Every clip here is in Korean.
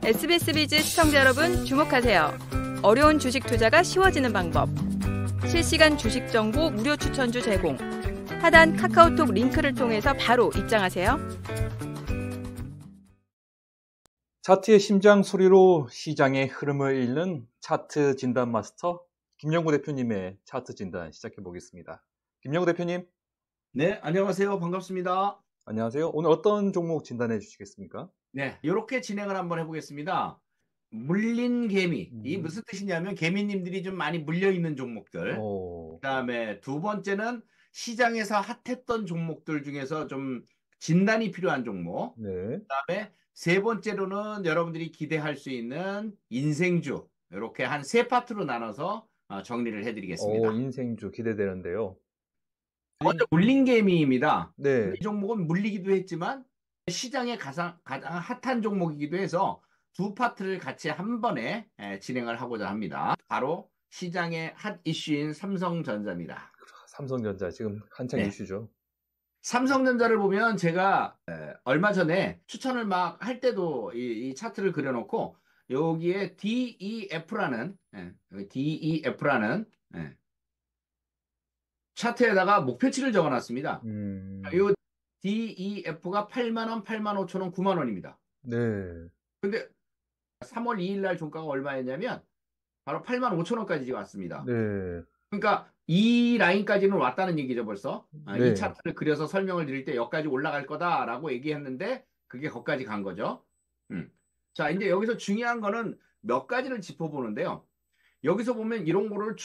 SBS 비즈 시청자 여러분 주목하세요. 어려운 주식 투자가 쉬워지는 방법. 실시간 주식 정보 무료 추천주 제공. 하단 카카오톡 링크를 통해서 바로 입장하세요. 차트의 심장 소리로 시장의 흐름을 읽는 차트 진단 마스터 김영구 대표님의 차트 진단 시작해 보겠습니다. 김영구 대표님. 네, 안녕하세요. 반갑습니다. 안녕하세요. 오늘 어떤 종목 진단해 주시겠습니까? 네, 이렇게 진행을 한번 해보겠습니다. 물린 개미. 이 무슨 뜻이냐면 개미님들이 좀 많이 물려있는 종목들. 그다음에 두 번째는 시장에서 핫했던 종목들 중에서 좀 진단이 필요한 종목. 네. 그다음에 세 번째로는 여러분들이 기대할 수 있는 인생주. 이렇게 한 세 파트로 나눠서 정리를 해드리겠습니다. 인생주 기대되는데요. 먼저 물린 개미입니다. 네. 이 종목은 물리기도 했지만 시장에 가장 핫한 종목이기도 해서 두 파트를 같이 한 번에 진행을 하고자 합니다. 바로 시장의 핫 이슈인 삼성전자입니다. 삼성전자 지금 한창 이슈죠. 삼성전자를 보면 제가 얼마 전에 추천을 막 할 때도 이 차트를 그려놓고 여기에 DEF라는 차트에다가 목표치를 적어놨습니다. 이 DEF가 8만원, 8만 5천원, 9만원입니다. 네. 근데 3월 2일 날 종가가 얼마였냐면 바로 8만 5천원까지 왔습니다. 네. 그러니까 이 라인까지는 왔다는 얘기죠 벌써. 네. 이 차트를 그려서 설명을 드릴 때 여기까지 올라갈 거다라고 얘기했는데 그게 거기까지 간 거죠. 자, 이제 여기서 중요한 거는 몇 가지를 짚어보는데요. 여기서 보면 이런 거를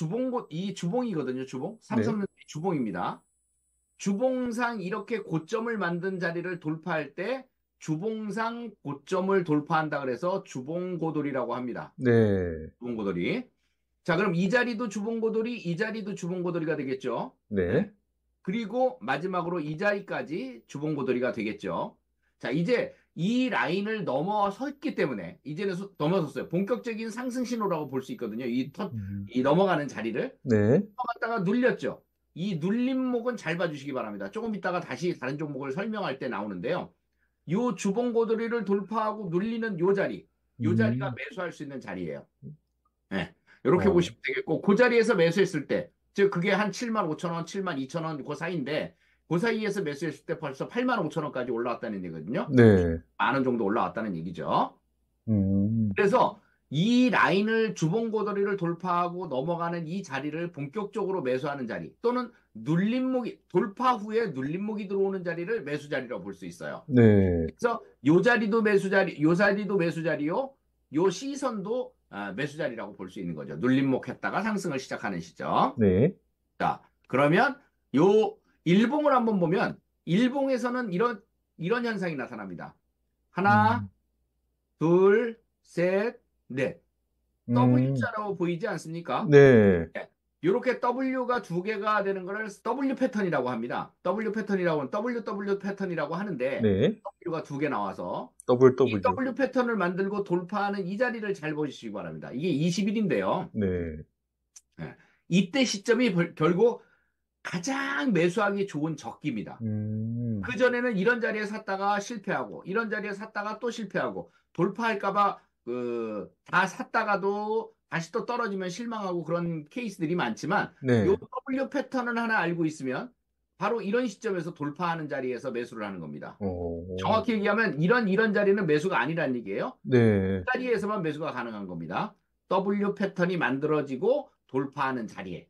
이 주봉이거든요. 주봉. 삼성전자 주봉입니다. 주봉상 이렇게 고점을 만든 자리를 돌파할 때 주봉상 고점을 돌파한다 그래서 주봉고돌이라고 합니다. 네. 주봉고돌이. 자, 그럼 이 자리도 주봉고돌이, 이 자리도 주봉고돌이가 되겠죠. 네. 그리고 마지막으로 이 자리까지 주봉고돌이가 되겠죠. 자, 이제 이 라인을 넘어섰기 때문에 이제는 넘어섰어요. 본격적인 상승 신호라고 볼 수 있거든요. 이 넘어가는 자리를. 네. 넘어갔다가 눌렸죠. 이 눌림목은 잘 봐주시기 바랍니다. 조금 이따가 다시 다른 종목을 설명할 때 나오는데요. 이 주봉고돌이를 돌파하고 눌리는 이 자리, 이 자리가 매수할 수 있는 자리예요. 네, 이렇게 보시면 되겠고, 그 자리에서 매수했을 때, 즉 그게 한 7만 5천원, 7만 2천원 그 사이인데, 그 사이에서 매수했을 때 벌써 8만 5천원까지 올라왔다는 얘기거든요. 네. 만원 정도 올라왔다는 얘기죠. 그래서 이 라인을 주봉고돌이를 돌파하고 넘어가는 이 자리를 본격적으로 매수하는 자리 또는 눌림목이 돌파 후에 눌림목이 들어오는 자리를 매수 자리라고 볼 수 있어요. 네. 그래서 요 자리도 매수 자리, 요 자리도 매수 자리요. 요 시선도 매수 자리라고 볼 수 있는 거죠. 눌림목 했다가 상승을 시작하는 시점. 네. 자, 그러면 요 일봉을 한번 보면 일봉에서는 이런 현상이 나타납니다. 하나, 둘, 셋, 넷. W자로 보이지 않습니까? 네. 이렇게 W가 두 개가 되는 것을 W 패턴이라고 합니다. W 패턴이라고 하면 WW 패턴이라고 하는데 네. W가 두 개 나와서 WW. 이 W 패턴을 만들고 돌파하는 이 자리를 잘 보시기 바랍니다. 이게 20일인데요. 네. 이때 시점이 결국 가장 매수하기 좋은 적기입니다. 그전에는 이런 자리에 샀다가 실패하고 이런 자리에 샀다가 또 실패하고 돌파할까봐 다 샀다가도 다시 또 떨어지면 실망하고 그런 케이스들이 많지만 네. 이 W 패턴을 하나 알고 있으면 바로 이런 시점에서 돌파하는 자리에서 매수를 하는 겁니다. 정확히 얘기하면 이런 자리는 매수가 아니라는 얘기예요. 네. 그 자리에서만 매수가 가능한 겁니다. W 패턴이 만들어지고 돌파하는 자리에.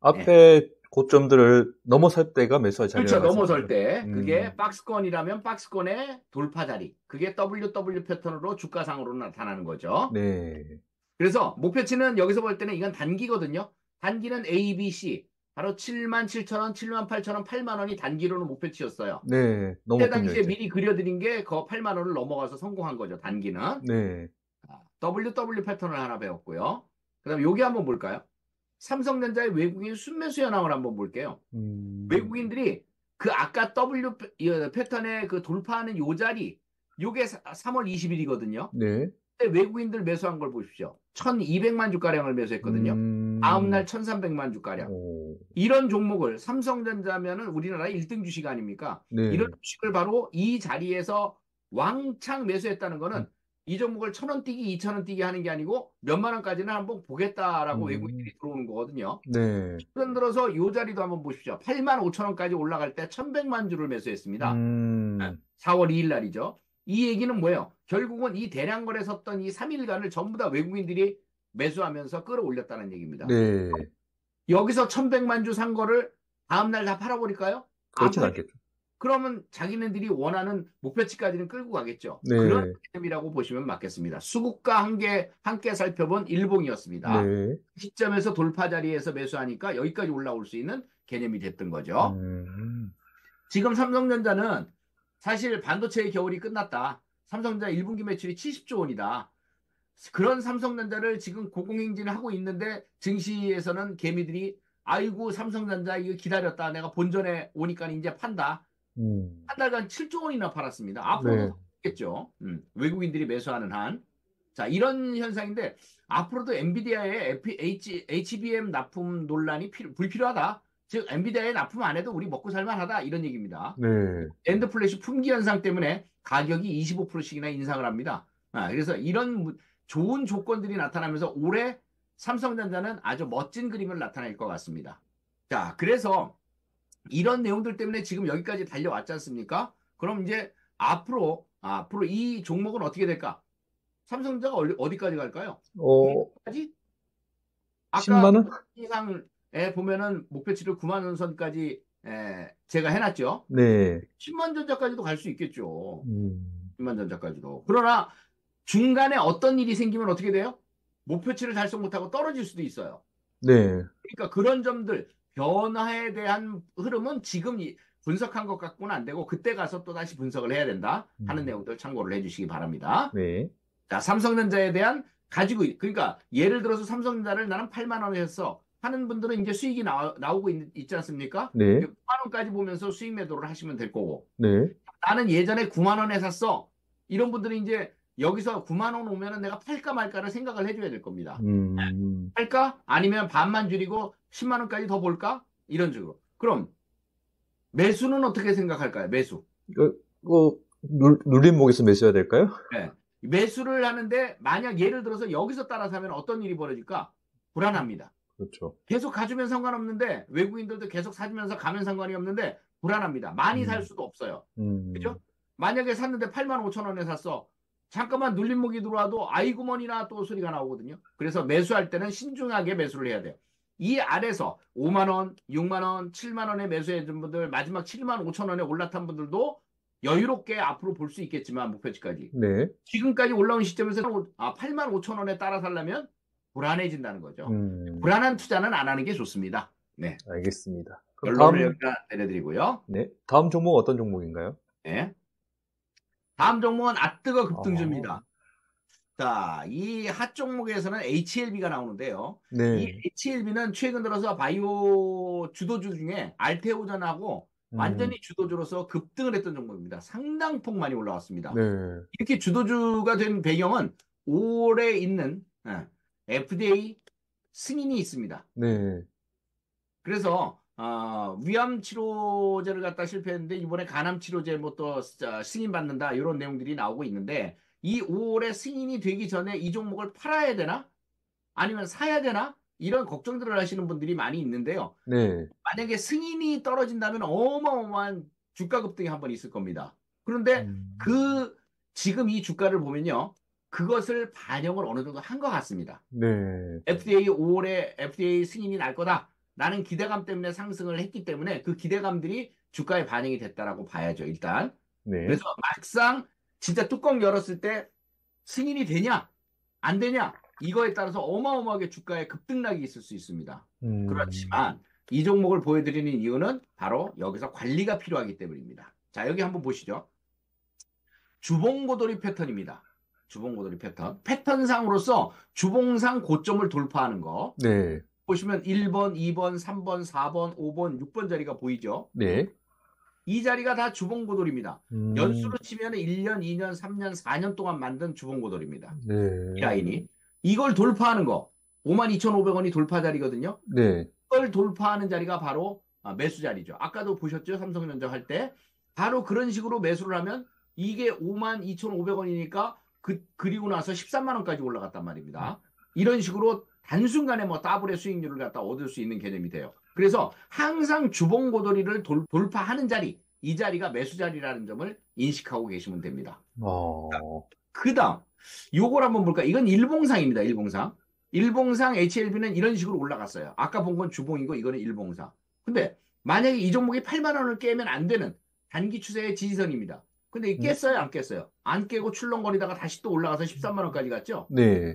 앞에 고점들을 넘어설 때가 매수할 자리라고. 그렇죠. 넘어설 때. 그게 박스권이라면 박스권의 돌파 자리. 그게 WW 패턴으로 주가상으로 나타나는 거죠. 네. 그래서 목표치는 여기서 볼 때는 이건 단기거든요. 단기는 A, B, C. 바로 7만 7천원, 7만 8천원, 8만 원이 단기로는 목표치였어요. 네. 그때 당시에 미리 그려드린 게 그 8만 원을 넘어가서 성공한 거죠. 단기는. 네. WW 패턴을 하나 배웠고요. 그 다음에 여기 한번 볼까요? 삼성전자의 외국인 순매수 현황을 한번 볼게요. 외국인들이 그 아까 W 패턴의 그 돌파하는 요 자리, 요게 3월 20일이거든요. 네. 그때 외국인들 매수한 걸 보십시오. 1200만 주가량을 매수했거든요. 다음날 1300만 주가량. 이런 종목을 삼성전자면은 우리나라 1등 주식 아닙니까? 네. 이런 주식을 바로 이 자리에서 왕창 매수했다는 거는 이 종목을 1,000원 뛰기, 2,000원 뛰기 하는 게 아니고 몇만 원까지는 한번 보겠다라고 음. 외국인들이 들어오는 거거든요. 네. 최근 들어서 이 자리도 한번 보십시오. 85,000원까지 올라갈 때 1,100만 주를 매수했습니다. 4월 2일 날이죠. 이 얘기는 뭐예요? 결국은 이 대량 거래 섰던 이 3일간을 전부 다 외국인들이 매수하면서 끌어올렸다는 얘기입니다. 네. 여기서 1,100만 주 산 거를 다음날 다 팔아버릴까요? 그렇진 않겠죠. 그러면 자기네들이 원하는 목표치까지는 끌고 가겠죠. 네. 그런 개념이라고 보시면 맞겠습니다. 수급과 함께 살펴본 일봉이었습니다. 네. 시점에서 돌파 자리에서 매수하니까 여기까지 올라올 수 있는 개념이 됐던 거죠. 지금 삼성전자는 사실 반도체의 겨울이 끝났다. 삼성전자 1분기 매출이 70조 원이다. 그런 삼성전자를 지금 고공행진을 하고 있는데 증시에서는 개미들이 아이고 삼성전자 이거 기다렸다. 내가 본전에 오니까 이제 판다. 한 달간 7조 원이나 팔았습니다. 앞으로도 팔겠죠. 외국인들이 매수하는 한. 자, 이런 현상인데 앞으로도 엔비디아의 HBM 납품 논란이 불필요하다. 즉 엔비디아에 납품 안 해도 우리 먹고 살만하다. 이런 얘기입니다. 네. 엔드 플래시 품귀 현상 때문에 가격이 25%씩이나 인상을 합니다. 그래서 이런 좋은 조건들이 나타나면서 올해 삼성전자는 아주 멋진 그림을 나타낼 것 같습니다. 자, 그래서 이런 내용들 때문에 지금 여기까지 달려왔지 않습니까? 그럼 이제 앞으로 이 종목은 어떻게 될까? 삼성전자가 어디까지 갈까요? 어디까지? 아까 10만 원? 이상에 보면은 목표치를 9만 원 선까지 제가 해놨죠. 네. 10만 전자까지도 갈 수 있겠죠. 10만 전자까지도. 그러나 중간에 어떤 일이 생기면 어떻게 돼요? 목표치를 달성 못하고 떨어질 수도 있어요. 네. 그러니까 그런 점들 변화에 대한 흐름은 지금 분석한 것 갖고는 안 되고 그때 가서 또 다시 분석을 해야 된다 하는 내용들 참고를 해주시기 바랍니다. 네. 자, 삼성전자에 대한 그러니까 예를 들어서 삼성전자를 나는 8만 원에 했어 하는 분들은 이제 수익이 나오고 있지 않습니까? 네. 9만 원까지 보면서 수익 매도를 하시면 될 거고. 네. 나는 예전에 9만 원에 샀어. 이런 분들은 이제 여기서 9만 원 오면은 내가 팔까 말까를 생각을 해줘야 될 겁니다. 팔까? 아니면 반만 줄이고 10만 원까지 더 볼까? 이런 식으로. 그럼 매수는 어떻게 생각할까요? 매수. 눌림목에서 매수해야 될까요? 네. 매수를 하는데 만약 예를 들어서 여기서 따라 사면 어떤 일이 벌어질까? 불안합니다. 그렇죠. 계속 가주면 상관없는데 외국인들도 계속 사주면서 가면 상관이 없는데 불안합니다. 많이 살 수도 없어요. 그죠? 만약에 샀는데 8만 5천 원에 샀어. 잠깐만 눌림목이 들어와도 아이고머니나 또 소리가 나오거든요. 그래서 매수할 때는 신중하게 매수를 해야 돼요. 이 아래서 5만 원, 6만 원, 7만 원에 매수해 준 분들 마지막 7만 5천 원에 올라탄 분들도 여유롭게 앞으로 볼 수 있겠지만 목표치까지. 네. 지금까지 올라온 시점에서 8만 5천 원에 따라 살려면 불안해진다는 거죠. 불안한 투자는 안 하는 게 좋습니다. 네. 알겠습니다. 결론을 여기다 내려드리고요. 네. 다음 종목 어떤 종목인가요? 네. 다음 종목은 아뜨거 급등주입니다. 자, 이 핫 종목에서는 HLB가 나오는데요. 네. 이 HLB는 최근 들어서 바이오 주도주 중에 알테오전하고 완전히 주도주로서 급등을 했던 종목입니다. 상당폭 많이 올라왔습니다. 네. 이렇게 주도주가 된 배경은 올해 있는 FDA 승인이 있습니다. 네. 그래서 위암 치료제를 갖다 실패했는데 이번에 간암 치료제 뭐 또 승인 받는다 이런 내용들이 나오고 있는데 이 5월에 승인이 되기 전에 이 종목을 팔아야 되나? 아니면 사야 되나? 이런 걱정들을 하시는 분들이 많이 있는데요. 네. 만약에 승인이 떨어진다면 어마어마한 주가 급등이 한번 있을 겁니다. 그런데 지금 이 주가를 보면요. 그것을 반영을 어느 정도 한 것 같습니다. 네. FDA 5월에 FDA 승인이 날 거다. 라는 기대감 때문에 상승을 했기 때문에 그 기대감들이 주가에 반영이 됐다라고 봐야죠, 일단. 네. 그래서 막상 진짜 뚜껑 열었을 때 승인이 되냐, 안 되냐, 이거에 따라서 어마어마하게 주가에 급등락이 있을 수 있습니다. 그렇지만 이 종목을 보여드리는 이유는 바로 여기서 관리가 필요하기 때문입니다. 자, 여기 한번 보시죠. 주봉고돌이 패턴입니다. 주봉고돌이 패턴. 패턴상으로서 주봉상 고점을 돌파하는 거. 네. 보시면 1번, 2번, 3번, 4번, 5번, 6번 자리가 보이죠? 네. 이 자리가 다 주봉고돌입니다. 연수로 치면 1년, 2년, 3년, 4년 동안 만든 주봉고돌입니다. 네. 이 라인이. 이걸 돌파하는 거. 52,500원이 돌파 자리거든요. 네. 이걸 돌파하는 자리가 바로 매수 자리죠. 아까도 보셨죠? 삼성전자 할 때. 바로 그런 식으로 매수를 하면 이게 52,500원이니까 그리고 나서 13만 원까지 올라갔단 말입니다. 이런 식으로 단순간에 뭐 더블의 수익률을 갖다 얻을 수 있는 개념이 돼요. 그래서 항상 주봉 고도리를 돌파하는 자리, 이 자리가 매수 자리라는 점을 인식하고 계시면 됩니다. 그 다음, 요걸 한번 볼까? 이건 일봉상입니다. 일봉상. 일봉상 HLB는 이런 식으로 올라갔어요. 아까 본 건 주봉이고 이거는 일봉상. 근데 만약에 이 종목이 8만 원을 깨면 안 되는 단기 추세의 지지선입니다. 근데 이 깼어요? 안 깼어요? 안 깨고 출렁거리다가 다시 또 올라가서 13만 원까지 갔죠? 네.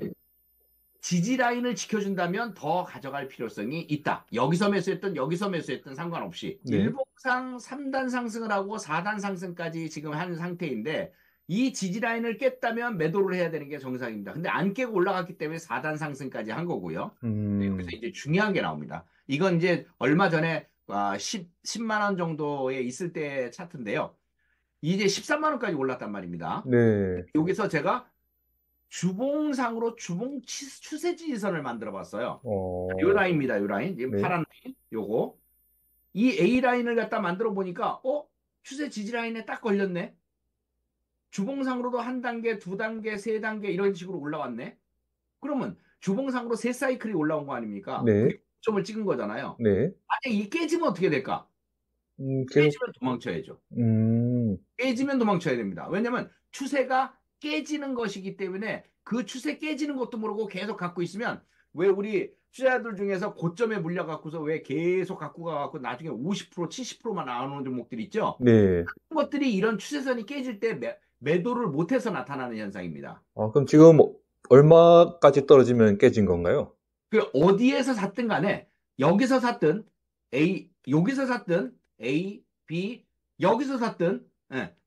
지지 라인을 지켜준다면 더 가져갈 필요성이 있다. 여기서 매수했던 상관없이. 네. 일봉상 3단 상승을 하고 4단 상승까지 지금 한 상태인데 이 지지 라인을 깼다면 매도를 해야 되는 게 정상입니다. 근데 안 깨고 올라갔기 때문에 4단 상승까지 한 거고요. 그래서 이제 중요한 게 나옵니다. 이건 이제 얼마 전에 10만 원 정도에 있을 때 차트인데요. 이제 13만 원까지 올랐단 말입니다. 네. 여기서 제가 주봉상으로 주봉 추세 지지선을 만들어 봤어요. 요 라인입니다. 요 라인. 지금 네. 파란 라인. 요거. 이 A 라인을 갖다 만들어 보니까 추세 지지 라인에 딱 걸렸네. 주봉상으로도 한 단계, 두 단계, 세 단계 이런 식으로 올라왔네. 그러면 주봉상으로 세 사이클이 올라온 거 아닙니까? 네. 점을 찍은 거잖아요. 네. 만약에 이 깨지면 어떻게 될까? 계속. 깨지면 도망쳐야죠. 깨지면 도망쳐야 됩니다. 왜냐면 추세가 깨지는 것이기 때문에 그 추세 깨지는 것도 모르고 계속 갖고 있으면 왜 우리 투자자들 중에서 고점에 물려갖고서 왜 계속 갖고 가갖고 나중에 50%, 70%만 나오는 종목들 있죠? 네. 그런 것들이 이런 추세선이 깨질 때 매도를 못해서 나타나는 현상입니다. 그럼 지금 얼마까지 떨어지면 깨진 건가요? 그 어디에서 샀든 간에 여기서 샀든 여기서 샀든 A, B, 여기서 샀든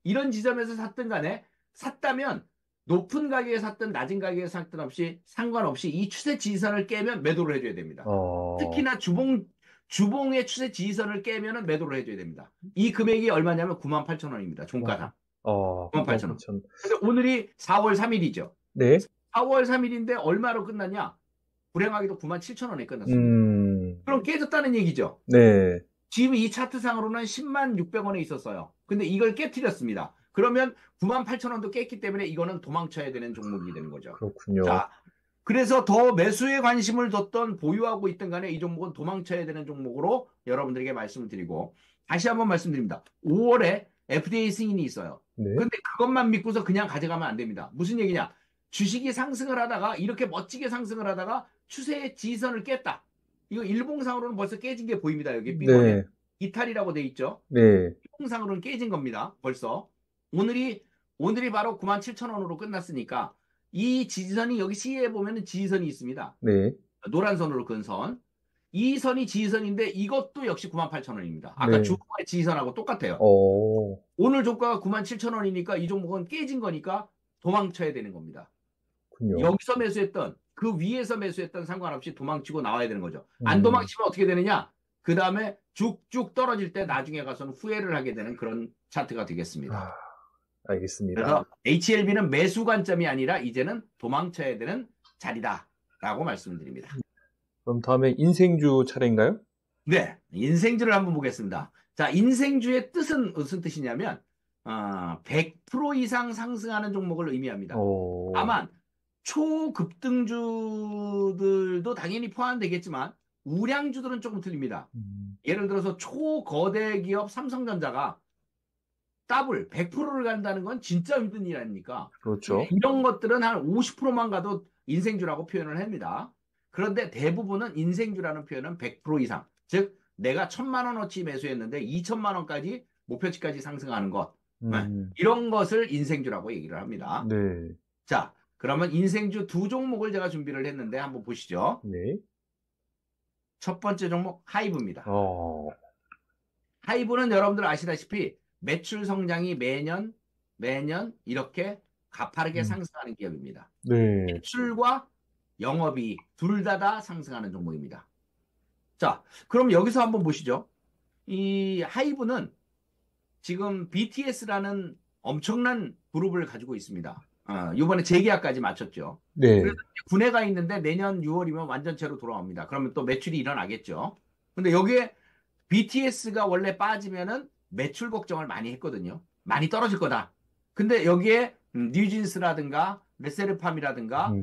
이런 지점에서 샀든 간에 샀다면 높은 가격에 샀든 낮은 가격에 샀든 없이 상관없이 이 추세 지지선을 깨면 매도를 해줘야 됩니다. 특히나 주봉의 추세 지지선을 깨면 매도를 해줘야 됩니다. 이 금액이 얼마냐면 98,000원입니다. 종가상. 98,000원. 근데 오늘이 4월 3일이죠. 네. 4월 3일인데 얼마로 끝났냐? 불행하게도 97,000원에 끝났습니다. 그럼 깨졌다는 얘기죠. 네. 지금 이 차트상으로는 10만 600원에 있었어요. 근데 이걸 깨트렸습니다. 그러면 98,000원도 깼기 때문에 이거는 도망쳐야 되는 종목이 되는 거죠. 그렇군요. 자, 그래서 더 매수에 관심을 뒀던 보유하고 있던 간에 이 종목은 도망쳐야 되는 종목으로 여러분들에게 말씀을 드리고 다시 한번 말씀드립니다. 5월에 FDA 승인이 있어요. 네. 근데 그것만 믿고서 그냥 가져가면 안 됩니다. 무슨 얘기냐? 주식이 상승을 하다가 이렇게 멋지게 상승을 하다가 추세의 지지선을 깼다. 이거 일봉상으로는 벌써 깨진 게 보입니다. 여기 B번에 네. 이탈이라고 돼 있죠. 네. 일봉상으로는 깨진 겁니다. 벌써. 오늘이 바로 97,000원으로 끝났으니까 이 지지선이 여기 C에 보면 지지선이 있습니다. 네. 노란 선으로 그은 선. 이 선이 지지선인데 이것도 역시 98,000원입니다. 아까 네. 주봉의 지지선하고 똑같아요. 오늘 종가가 97,000원이니까 이 종목은 깨진 거니까 도망쳐야 되는 겁니다. 그렇군요. 여기서 매수했던 그 위에서 매수했던 상관없이 도망치고 나와야 되는 거죠. 안 도망치면 어떻게 되느냐? 그 다음에 쭉쭉 떨어질 때 나중에 가서는 후회를 하게 되는 그런 차트가 되겠습니다. 알겠습니다. 그래서 HLB는 매수 관점이 아니라 이제는 도망쳐야 되는 자리다라고 말씀드립니다. 그럼 다음에 인생주 차례인가요? 네, 인생주를 한번 보겠습니다. 자, 인생주의 뜻은 무슨 뜻이냐면 100% 이상 상승하는 종목을 의미합니다. 다만 초급등주들도 당연히 포함되겠지만 우량주들은 조금 틀립니다. 예를 들어서 초거대 기업 삼성전자가 더블 100%를 간다는 건 진짜 힘든 일 아닙니까? 그렇죠. 이런 것들은 한 50%만 가도 인생주라고 표현을 합니다. 그런데 대부분은 인생주라는 표현은 100% 이상. 즉 내가 1,000만 원어치 매수했는데 2,000만 원까지 목표치까지 상승하는 것. 이런 것을 인생주라고 얘기를 합니다. 네. 자, 그러면 인생주 두 종목을 제가 준비를 했는데 한번 보시죠. 네. 첫 번째 종목 하이브입니다. 어. 하이브는 여러분들 아시다시피 매출 성장이 매년 이렇게 가파르게 상승하는 기업입니다. 네. 매출과 영업이 둘 다 상승하는 종목입니다. 자, 그럼 여기서 한번 보시죠. 이 하이브는 지금 BTS라는 엄청난 그룹을 가지고 있습니다. 이번에 재계약까지 마쳤죠. 네. 그래서 군에가 있는데 내년 6월이면 완전체로 돌아옵니다. 그러면 또 매출이 일어나겠죠. 근데 여기에 BTS가 원래 빠지면은 매출 걱정을 많이 했거든요. 많이 떨어질 거다. 근데 여기에 뉴진스라든가 레세르팜이라든가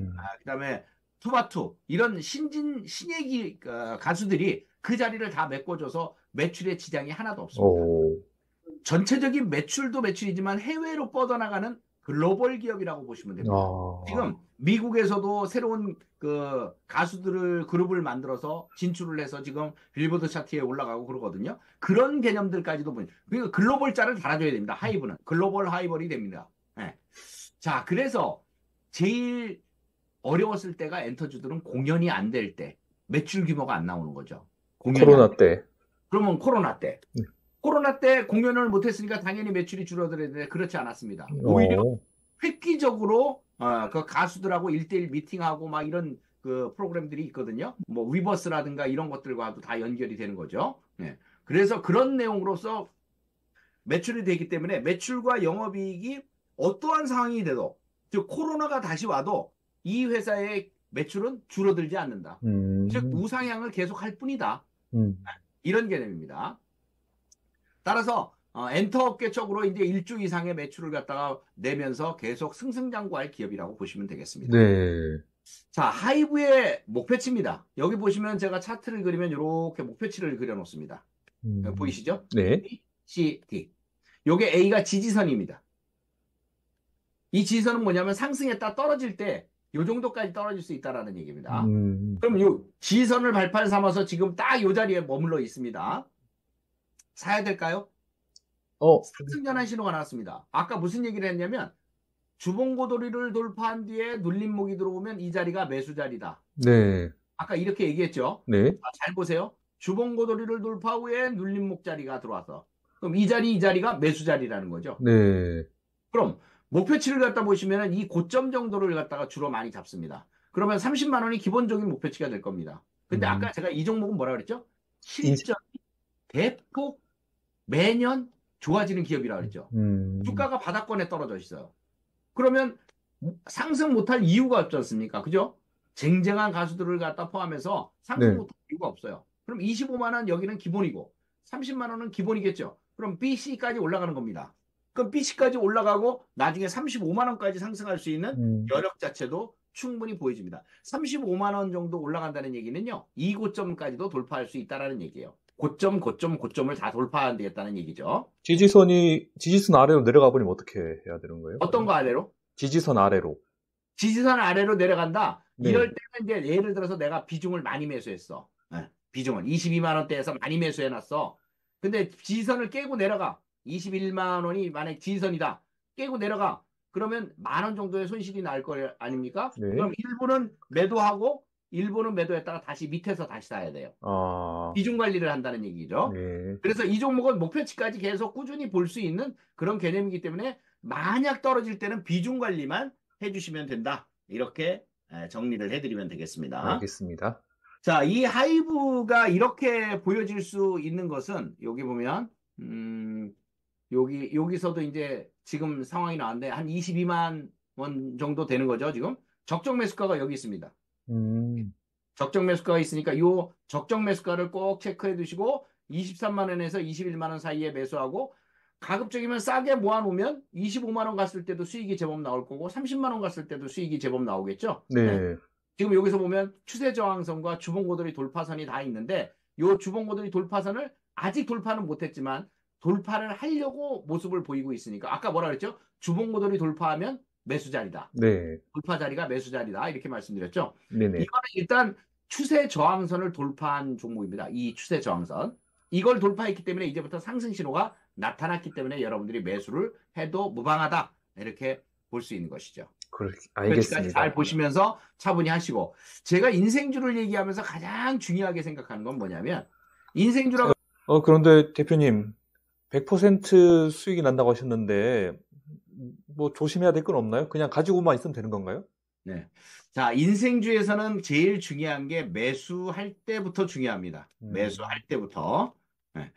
그다음에 투바투 이런 신예기 가수들이 그 자리를 다 메꿔줘서 매출에 지장이 하나도 없습니다. 오. 전체적인 매출도 매출이지만 해외로 뻗어나가는 글로벌 기업이라고 보시면 됩니다. 지금 미국에서도 새로운 그 가수들을 그룹을 만들어서 진출을 해서 지금 빌보드 차트에 올라가고 그러거든요. 그런 개념들까지도 보니 그러니까 글로벌 자를 달아줘야 됩니다. 하이브는 글로벌 하이벌이 됩니다. 네. 자, 그래서 제일 어려웠을 때가 엔터주들은 공연이 안 될 때, 매출 규모가 안 나오는 거죠. 코로나 때. 그러면 코로나 때. 코로나 때 공연을 못했으니까 당연히 매출이 줄어들어야 되는데 그렇지 않았습니다. 오히려 획기적으로 그 가수들하고 1대1 미팅하고 막 이런 그 프로그램들이 있거든요. 뭐 위버스라든가 이런 것들과도 다 연결이 되는 거죠. 네. 그래서 그런 내용으로서 매출이 되기 때문에 매출과 영업이익이 어떠한 상황이 돼도 즉 코로나가 다시 와도 이 회사의 매출은 줄어들지 않는다. 즉 우상향을 계속할 뿐이다. 이런 개념입니다. 따라서 엔터업계 쪽으로 이제 1조 이상의 매출을 갖다가 내면서 계속 승승장구할 기업이라고 보시면 되겠습니다. 네. 자, 하이브의 목표치입니다. 여기 보시면 제가 차트를 그리면 이렇게 목표치를 그려놓습니다. 보이시죠? 네. B, C, D. 요게 A가 지지선입니다. 이 지지선은 뭐냐면 상승했다 떨어질 때 요 정도까지 떨어질 수 있다라는 얘기입니다. 그럼 요 지지선을 발판 삼아서 지금 딱 요 자리에 머물러 있습니다. 사야 될까요? 상승 전환 신호가 나왔습니다. 아까 무슨 얘기를 했냐면 주봉고도리를 돌파한 뒤에 눌림목이 들어오면 이 자리가 매수 자리다. 네. 아까 이렇게 얘기했죠. 네. 자, 잘 보세요. 주봉고도리를 돌파 후에 눌림목 자리가 들어와서 그럼 이 자리가 매수 자리라는 거죠. 네. 그럼 목표치를 갖다 보시면 이 고점 정도를 갖다가 주로 많이 잡습니다. 그러면 30만 원이 기본적인 목표치가 될 겁니다. 근데 아까 제가 이 종목은 뭐라 그랬죠? 실적이 대폭 매년 좋아지는 기업이라고 그랬죠. 주가가 바닥권에 떨어져 있어요. 그러면 상승 못할 이유가 없지 않습니까? 그죠? 쟁쟁한 가수들을 갖다 포함해서 상승 못할 이유가 없어요. 그럼 25만 원 여기는 기본이고 30만 원은 기본이겠죠. 그럼 BC까지 올라가는 겁니다. 그럼 BC까지 올라가고 나중에 35만 원까지 상승할 수 있는 여력 자체도 충분히 보여집니다. 35만 원 정도 올라간다는 얘기는요. 이 고점까지도 돌파할 수 있다는 얘기예요. 고점을 다 돌파해야 되겠다는 얘기죠. 지지선 아래로 내려가 버리면 어떻게 해야 되는 거예요? 어떤 거 아래로? 지지선 아래로. 지지선 아래로 내려간다. 네. 이럴 때는 이제 예를 들어서 내가 비중을 많이 매수했어. 비중을 22만 원대에서 많이 매수해놨어. 근데 지지선을 깨고 내려가. 21만 원이 만약 지지선이다. 깨고 내려가. 그러면 10,000원 정도의 손실이 날 거 아닙니까? 네. 그럼 일부는 매도하고 일부는 매도했다가 다시 밑에서 다시 사야 돼요. 비중 관리를 한다는 얘기죠. 네. 그래서 이 종목은 목표치까지 계속 꾸준히 볼 수 있는 그런 개념이기 때문에 만약 떨어질 때는 비중 관리만 해주시면 된다. 이렇게 정리를 해드리면 되겠습니다. 알겠습니다. 자, 이 하이브가 이렇게 보여질 수 있는 것은 여기 보면 여기서도 이제 지금 상황이 나왔는데 한 22만 원 정도 되는 거죠. 지금 적정 매수가가 여기 있습니다. 적정 매수가가 있으니까 이 적정 매수가를 꼭 체크해 두시고 23만 원에서 21만 원 사이에 매수하고 가급적이면 싸게 모아놓으면 25만 원 갔을 때도 수익이 제법 나올 거고 30만 원 갔을 때도 수익이 제법 나오겠죠. 네. 지금 여기서 보면 추세 저항선과 주봉고도리 돌파선이 다 있는데 이 주봉고도리 돌파선을 아직 돌파는 못했지만 돌파를 하려고 모습을 보이고 있으니까 아까 뭐라 그랬죠? 주봉고도리 돌파하면 매수 자리다. 네. 돌파 자리가 매수 자리다. 이렇게 말씀드렸죠. 네네. 이거는 일단 추세 저항선을 돌파한 종목입니다. 이 추세 저항선. 이걸 돌파했기 때문에 이제부터 상승 신호가 나타났기 때문에 여러분들이 매수를 해도 무방하다. 이렇게 볼 수 있는 것이죠. 알겠습니다. 잘 보시면서 차분히 하시고 제가 인생주를 얘기하면서 가장 중요하게 생각하는 건 뭐냐면 인생주라고 그런데 대표님 100% 수익이 난다고 하셨는데 뭐 조심해야 될 건 없나요? 그냥 가지고만 있으면 되는 건가요? 네. 자, 인생주에서는 제일 중요한 게 매수할 때부터 중요합니다. 매수할 때부터. 네.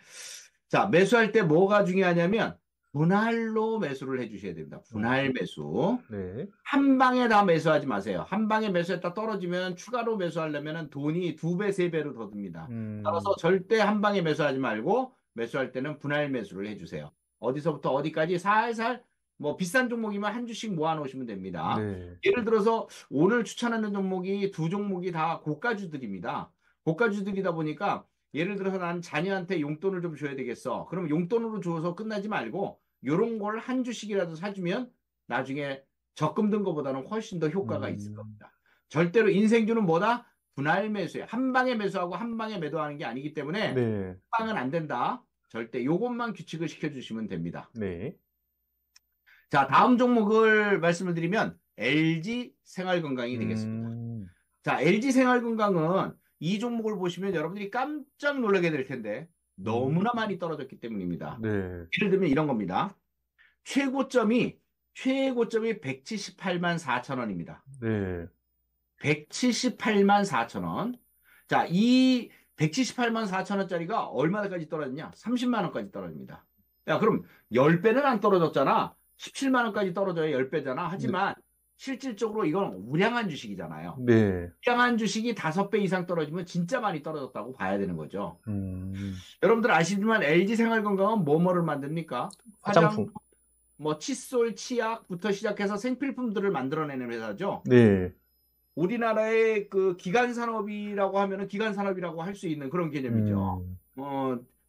자, 매수할 때 뭐가 중요하냐면 분할로 매수를 해주셔야 됩니다. 분할 매수. 네. 한 방에 다 매수하지 마세요. 한 방에 매수했다 떨어지면 추가로 매수하려면 돈이 2배, 3배로 더 듭니다. 따라서 절대 한 방에 매수하지 말고 매수할 때는 분할 매수를 해주세요. 어디서부터 어디까지 살살 뭐 비싼 종목이면 한 주씩 모아 놓으시면 됩니다. 네. 예를 들어서 오늘 추천하는 종목이 두 종목이 다 고가주들입니다. 고가주들이다 보니까 예를 들어서 난 자녀한테 용돈을 좀 줘야 되겠어. 그럼 용돈으로 줘서 끝나지 말고 요런 걸 한 주씩이라도 사주면 나중에 적금 든 것보다는 훨씬 더 효과가 있을 겁니다. 절대로 인생주는 뭐다? 분할 매수에 한 방에 매수하고 한 방에 매도하는 게 아니기 때문에 네. 한 방은 안 된다. 절대 요것만 규칙을 시켜주시면 됩니다. 네. 자, 다음 종목을 말씀을 드리면 LG 생활건강이 되겠습니다. 자, LG 생활건강은 이 종목을 보시면 여러분들이 깜짝 놀라게 될 텐데 너무나 많이 떨어졌기 때문입니다. 네. 예를 들면 이런 겁니다. 최고점이 178만 4천 원입니다. 네. 178만 4천 원. 자, 이 178만 4천 원짜리가 얼마까지 떨어졌냐? 30만 원까지 떨어집니다. 야, 그럼 10배는 안 떨어졌잖아. 17만 원까지 떨어져야 10배잖아. 하지만 실질적으로 이건 우량한 주식이잖아요. 네. 우량한 주식이 5배 이상 떨어지면 진짜 많이 떨어졌다고 봐야 되는 거죠. 여러분들 아시지만 LG생활건강은 뭐를 만듭니까? 화장품. 뭐 칫솔, 치약부터 시작해서 생필품들을 만들어내는 회사죠. 네. 우리나라의 그 기간 산업이라고 하면은 기간 산업이라고 할 수 있는 그런 개념이죠.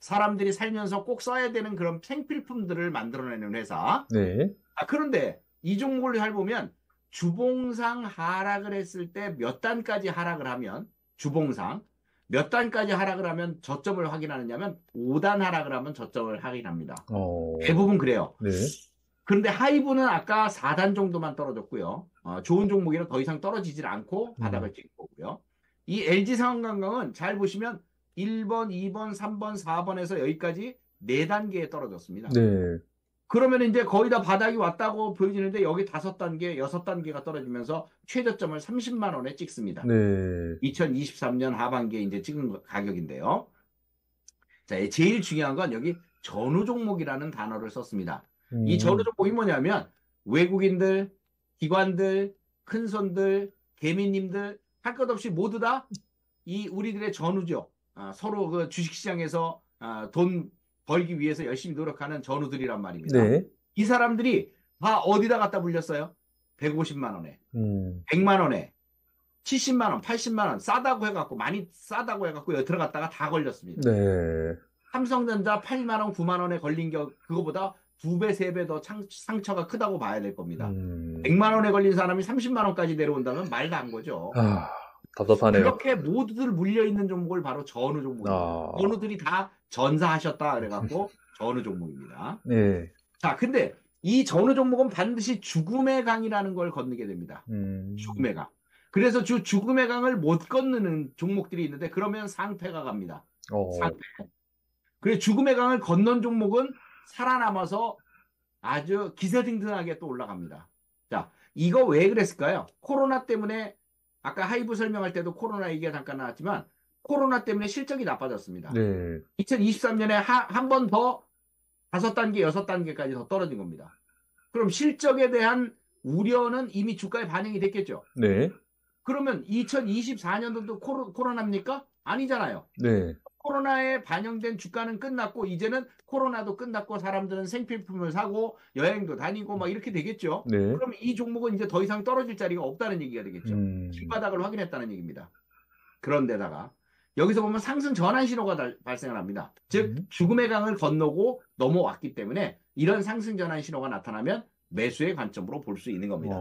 사람들이 살면서 꼭 써야 되는 그런 생필품들을 만들어내는 회사. 네. 그런데 이 종목을 잘 보면 주봉상 하락을 했을 때 몇 단까지 하락을 하면 주봉상 몇 단까지 하락을 하면 저점을 확인하느냐면 5단 하락을 하면 저점을 확인합니다. 대부분 그래요. 네. 그런데 하이브는 아까 4단 정도만 떨어졌고요. 좋은 종목이라 더 이상 떨어지질 않고 바닥을 찍은 거고요. 이 LG생활건강은 잘 보시면 1번, 2번, 3번, 4번에서 여기까지 4단계에 떨어졌습니다. 네. 그러면 이제 거의 다 바닥이 왔다고 보여지는데 여기 5단계, 6단계가 떨어지면서 최저점을 30만 원에 찍습니다. 네. 2023년 하반기에 이제 찍은 가격인데요. 자, 제일 중요한 건 여기 전후 종목이라는 단어를 썼습니다. 이 전후 종목이 뭐냐면 외국인들, 기관들, 큰손들, 개미님들 할 것 없이 모두 다 이 우리들의 전후죠. 서로 그 주식시장에서 돈 벌기 위해서 열심히 노력하는 전우들이란 말입니다. 네. 이 사람들이 다 어디다 갖다 불렸어요? 150만 원에, 100만 원에, 70만 원, 80만 원 싸다고 해갖고 많이 싸다고 해갖고 여기 들어갔다가 다 걸렸습니다. 네. 삼성전자 8만 원, 9만 원에 걸린 그거보다 2배, 3배 더 상처가 크다고 봐야 될 겁니다. 100만 원에 걸린 사람이 30만 원까지 내려온다면 말도 안 거죠. 답답하네요. 그렇게 모두들 물려있는 종목을 바로 전후 종목입니다. 전후들이 다 전사하셨다 그래갖고 전후 종목입니다. 네. 자, 근데 이 전후 종목은 반드시 죽음의 강이라는 걸 건너게 됩니다. 죽음의 강. 그래서 죽음의 강을 못 건너는 종목들이 있는데 그러면 상패가 갑니다. 상패. 그래서 죽음의 강을 건넌 종목은 살아남아서 아주 기세등등하게 또 올라갑니다. 자, 이거 왜 그랬을까요? 코로나 때문에 아까 하이브 설명할 때도 코로나 얘기가 잠깐 나왔지만 코로나 때문에 실적이 나빠졌습니다. 네. 2023년에 한 번 더 5단계, 6단계까지 더 떨어진 겁니다. 그럼 실적에 대한 우려는 이미 주가에 반영이 됐겠죠. 네. 그러면 2024년도도 코로나입니까? 아니잖아요. 네. 코로나에 반영된 주가는 끝났고 이제는 코로나도 끝났고 사람들은 생필품을 사고 여행도 다니고 막 이렇게 되겠죠. 네. 그럼 이 종목은 이제 더 이상 떨어질 자리가 없다는 얘기가 되겠죠. 길바닥을 확인했다는 얘기입니다. 그런데다가 여기서 보면 상승 전환 신호가 발생을 합니다. 즉 죽음의 강을 건너고 넘어왔기 때문에 이런 상승 전환 신호가 나타나면 매수의 관점으로 볼 수 있는 겁니다.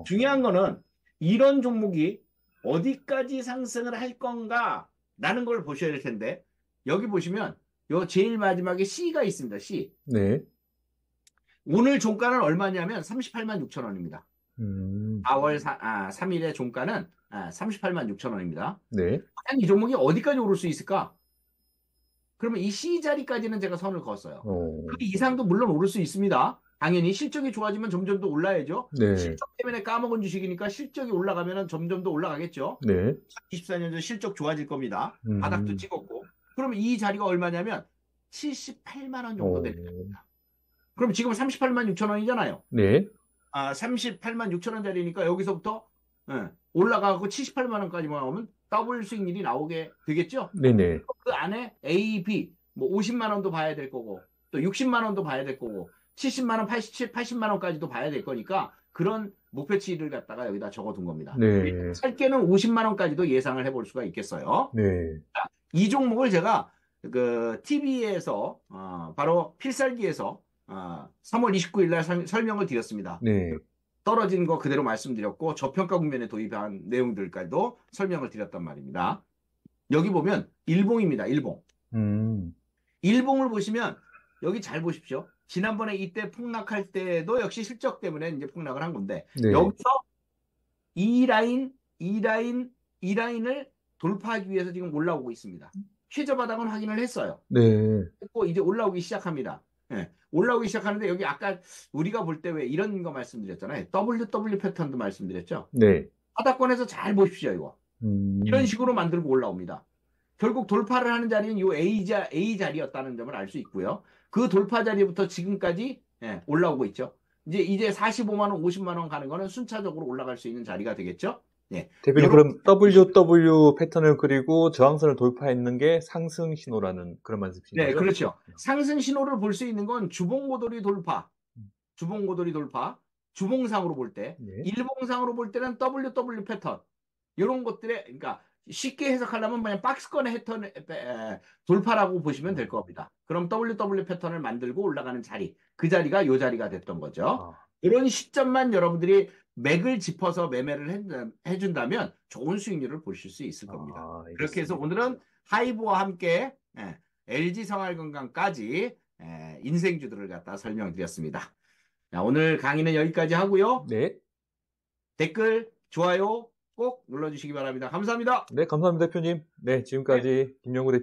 중요한 거는 이런 종목이 어디까지 상승을 할 건가 라는 걸 보셔야 될 텐데 여기 보시면 요 제일 마지막에 C가 있습니다. C. 네. 오늘 종가는 얼마냐면 38만 6천 원입니다. 4월 3일의 종가는 38만 6천 원입니다. 네. 과연 이 종목이 어디까지 오를 수 있을까? 그러면 이 C 자리까지는 제가 선을 그었어요. 그 이상도 물론 오를 수 있습니다. 당연히 실적이 좋아지면 점점 더 올라야죠. 네. 실적 때문에 까먹은 주식이니까 실적이 올라가면 점점 더 올라가겠죠. 네. 2024년도 실적 좋아질 겁니다. 바닥도 찍었고. 그러면 이 자리가 얼마냐면 78만 원 정도 됩니다. 그럼 지금 38만 6천 원이잖아요. 네. 38만 6천 원짜리니까 여기서부터 올라가고 78만 원까지만 오면 더블 수익률이 나오게 되겠죠. 네네. 그 안에 A, B 뭐 50만 원도 봐야 될 거고 또 60만 원도 봐야 될 거고 70만 원, 80만 원까지도 봐야 될 거니까 그런 목표치를 갖다가 여기다 적어둔 겁니다. 네. 짧게는 50만 원까지도 예상을 해볼 수가 있겠어요. 네. 이 종목을 제가 그 TV에서 바로 필살기에서 3월 29일 날 설명을 드렸습니다. 네. 떨어진 거 그대로 말씀드렸고 저평가 국면에 도입한 내용들까지도 설명을 드렸단 말입니다. 여기 보면 일봉입니다. 일봉. 일봉을 보시면 여기 잘 보십시오. 지난번에 이때 폭락할 때도 역시 실적 때문에 이제 폭락을 한 건데 네. 여기서 이 라인을 돌파하기 위해서 지금 올라오고 있습니다. 최저 바닥은 확인을 했어요. 네. 했고 이제 올라오기 시작합니다. 예, 올라오기 시작하는데 여기 아까 우리가 볼 때 왜 이런 거 말씀드렸잖아요. WW 패턴도 말씀드렸죠. 네. 하단권에서 잘 보십시오. 이거. 이런 식으로 만들고 올라옵니다. 결국 돌파를 하는 자리는 이 A 자리였다는 점을 알 수 있고요. 그 돌파 자리부터 지금까지 올라오고 있죠. 이제 45만 원, 50만 원 가는 거는 순차적으로 올라갈 수 있는 자리가 되겠죠. 네. 대표님, 그럼 WW 패턴을 그리고 저항선을 돌파했는 게 상승 신호라는 그런 말씀이신가요? 네, 그렇죠. 상승 신호를 볼 수 있는 건 주봉고돌이 돌파, 주봉상으로 볼 때, 네. 일봉상으로 볼 때는 WW 패턴, 이런 것들에, 그러니까 쉽게 해석하려면 그냥 박스권의 돌파라고 보시면 될 겁니다. 그럼 WW 패턴을 만들고 올라가는 자리, 그 자리가 이 자리가 됐던 거죠. 이런 시점만 여러분들이 맥을 짚어서 매매를 해준다면 좋은 수익률을 보실 수 있을 겁니다. 그렇게 해서 오늘은 하이브와 함께 LG생활건강까지 인생주들을 갖다 설명드렸습니다. 자, 오늘 강의는 여기까지 하고요. 네. 댓글, 좋아요 꼭 눌러주시기 바랍니다. 감사합니다. 네, 감사합니다, 대표님. 네, 지금까지 김영구 대표